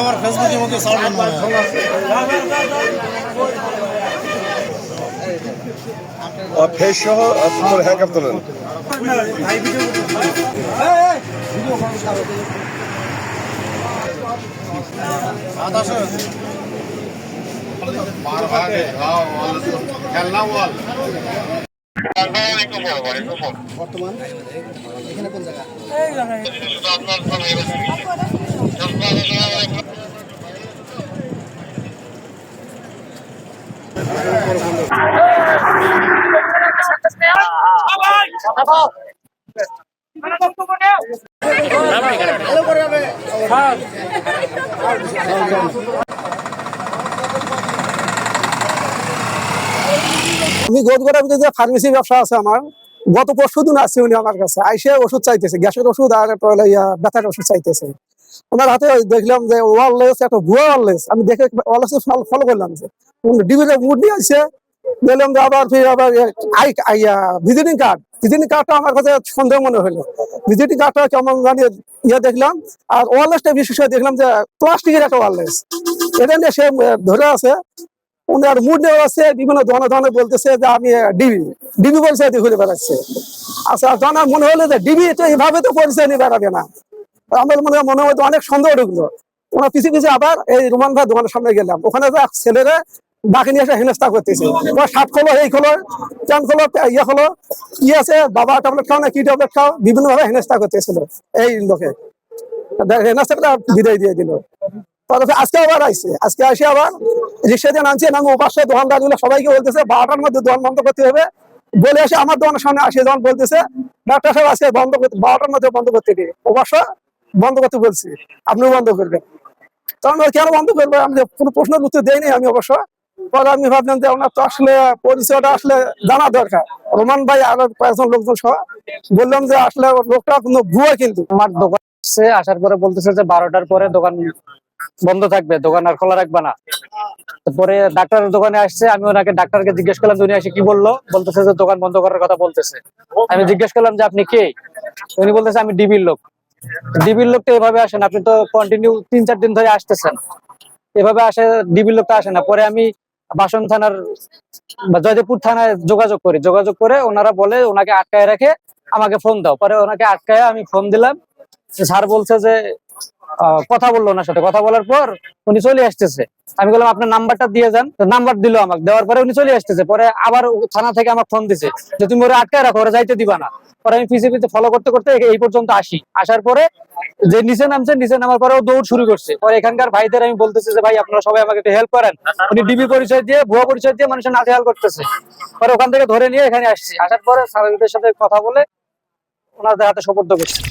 আমার ফেসবুকের মধ্যে ছাড়বেন না। ফেস সহ আপনার হ্যান্ডকাপ তোলেন। বর্তমান এখানে কোন জায়গা? আমি গোদগড়ার ভিতরে যে ফার্মেসি ব্যবসা আছে আমার, গত পরশুদিন আসছে উনি আমার কাছে আইসে ওষুধ চাইতেছে, গ্যাসের ওষুধ আর ব্যথার ওষুধ চাইতেছে। ওনার হাতে দেখলাম যে ওয়ারলেস, একটা ভুয়া ওয়ারলেস। আমি দেখে ওয়ারলেস ফলো করলাম যে ডিবির মুড নিয়ে আসছে। দেখলাম যে আবার ভিজিটিং কার্ডটা আমার কাছে সন্দেহ মনে হলো। ভিজিটিং কার্ডটা কেমন জানি দেখলাম, আর ওয়ারলেসটা বিশেষ করে দেখলাম যে প্লাস্টিকের একটা ওয়ারলেস। এটা নিয়ে সে ধরে আছে, ওনার মুড নেওয়া আছে, বিভিন্ন ধরনের বলতেছে যে আমি ডিবি ডিবি বলছে ঘুরে বেড়াচ্ছে। আচ্ছা, জানার মনে হলো যে ডিবি তো এইভাবে তো পরিচয় নিয়ে বেড়াবে না। আমার মনে হয় অনেক সন্দেহ ঢুকলো। ওনার পিছিয়ে পিছিয়ে আবার এই রুমান ভাই দোকানের সামনে গেলাম, ওখানে যে ছেলেরা ডাকে নিয়ে এসে হেনস্থা করতেছে, শার্ট খোলো, এই খোলো, প্যান্ট খোলো, ইয়ে খোলো, কি আছে বাবা ট্যাবলেট খাও না কি ট্যাবলেট খাও, বিভিন্ন ভাবে হেনস্থা করতেছিল এই লোকে। হেনস্থাটা বিদায় দিয়ে দিল। আজকে আবার আইসে, আজকে আসে আবার রিক্সা দিয়ে নামছে, নামে ওপাশে দোকানদারগুলো সবাইকে বলতেছে 12টার মধ্যে দোকান বন্ধ করতে হবে বলে এসে আমার দোকানের সামনে আসে যখন বলতেছে ডাক্তার সাহেব আজকে বন্ধ করতে, 12টার মধ্যে বন্ধ করতে দিয়ে ওপাশ বন্ধ করতে বলছি, আপনিও বন্ধ করবেন। তখন কেন বন্ধ করবো, আমি কোনো প্রশ্নের উত্তর দেয়নি আমি অবশ্য। পরে আমি ভাবলাম যে ওনার তো আসলে পরিচয়টা আসলে জানা দরকার। রোমান ভাই আর কয়েকজন লোকজন সহ বললাম যে আসলে লোকটা কোনো ভুয়া, কিন্তু আমার দোকান আসার পরে বলতেছে যে 12টার পরে দোকান বন্ধ থাকবে, দোকান আর খোলা রাখবে না। তারপরে ডাক্তারের দোকানে আসছে, আমি ওনাকে ডাক্তারকে জিজ্ঞেস করলাম উনি এসে কি বললো, বলতেছে যে দোকান বন্ধ করার কথা বলতেছে। আমি জিজ্ঞেস করলাম যে আপনি কে, উনি বলতেছে আমি ডিবির লোক। ডিবির লোকটা এভাবে আসেন, আপনি তো কন্টিনিউ 3-4 দিন ধরে আসতেছেন, এভাবে আসে ডিবির লোকটা আসে না। পরে আমি বাসন থানার বা জয়দেবপুর থানায় যোগাযোগ করে ওনারা বলে ওনাকে আটকায় রাখে, আমাকে ফোন দাও। পরে ওনাকে আটকায় আমি ফোন দিলাম, স্যার বলছে যে কথা বললো ওনার সাথে, কথা বলার পর উনি চলে আসতেছে। আমি বললাম আপনার নাম্বারটা দিয়ে যান, নাম্বার দিল আমাকে, দেওয়ার পরে উনি চলে আসতেছে। পরে আবার থানা থেকে আমাকে ফোন দিছে যে তুমি ওরা আটকায় রাখো, ওরা যাইতে দিবা না। পরে আমি পিছিয়ে ফলো করতে করতে এই পর্যন্ত আসি। আসার পরে যে নিচে নামছে, নিচে নামার পরে ও দৌড় শুরু করছে। পরে এখানকার ভাইদের আমি বলতেছি যে ভাই আপনারা সবাই আমাকে একটু হেল্প করেন, উনি ডিবি পরিচয় দিয়ে, ভুয়া পরিচয় দিয়ে মানুষের নাজেহাল করতেছে। পরে ওখান থেকে ধরে নিয়ে এখানে আসছি। আসার পরে স্যারদের সাথে কথা বলে ওনাদের হাতে সোপর্দ করছি।